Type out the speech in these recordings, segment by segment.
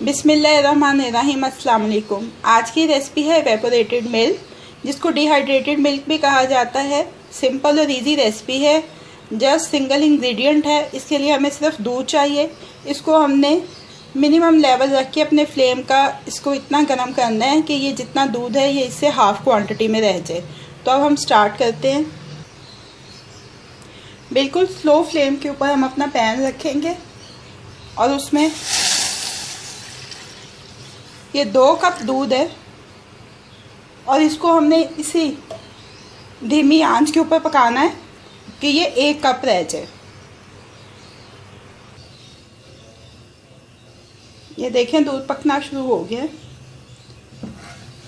बिस्मिल्लाहिर्रहमानिर्रहीम। अस्सलाम वालेकुम। आज की रेसिपी है एवेपोरेटेड मिल्क, जिसको डिहाइड्रेटेड मिल्क भी कहा जाता है। सिंपल और इजी रेसिपी है, जस्ट सिंगल इंग्रेडिएंट है। इसके लिए हमें सिर्फ दूध चाहिए। इसको हमने मिनिमम लेवल रख के अपने फ्लेम का इसको इतना गर्म करना है कि ये जितना दूध है ये इससे हाफ़ क्वांटिटी में रह जाए। तो अब हम स्टार्ट करते हैं। बिल्कुल स्लो फ्लेम के ऊपर हम अपना पैन रखेंगे और उसमें ये 2 कप दूध है और इसको हमने इसी धीमी आंच के ऊपर पकाना है कि ये 1 कप रह जाए। ये देखें दूध पकना शुरू हो गया।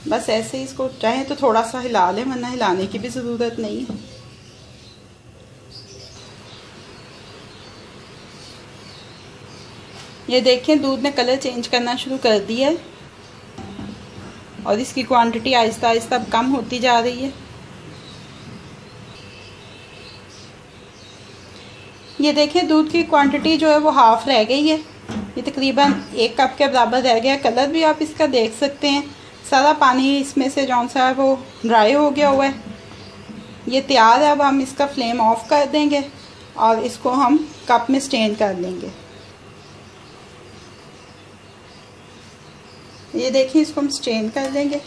बस ऐसे ही इसको चाहे तो थोड़ा सा हिला लें, वरना हिलाने की भी ज़रूरत नहीं है। ये देखें दूध ने कलर चेंज करना शुरू कर दिया है और इसकी क्वांटिटी आहिस्ता आहिस्ता कम होती जा रही है। ये देखें दूध की क्वांटिटी जो है वो हाफ़ रह गई है। ये तकरीबन 1 कप के बराबर रह गया। कलर भी आप इसका देख सकते हैं, सारा पानी इसमें से जौन सा है वो ड्राई हो गया हुआ है। ये तैयार है। अब हम इसका फ्लेम ऑफ कर देंगे और इसको हम कप में स्ट्रेन कर लेंगे। ये देखिए इसको हम स्ट्रेन कर लेंगे।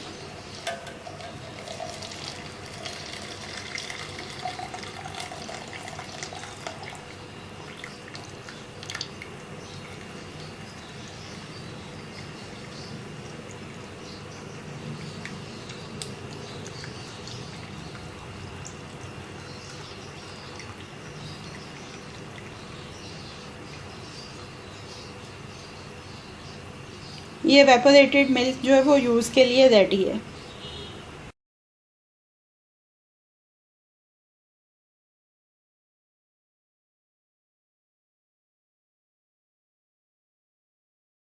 ये एवेपोरेटेड मिल्क जो है वो यूज़ के लिए रेडी है।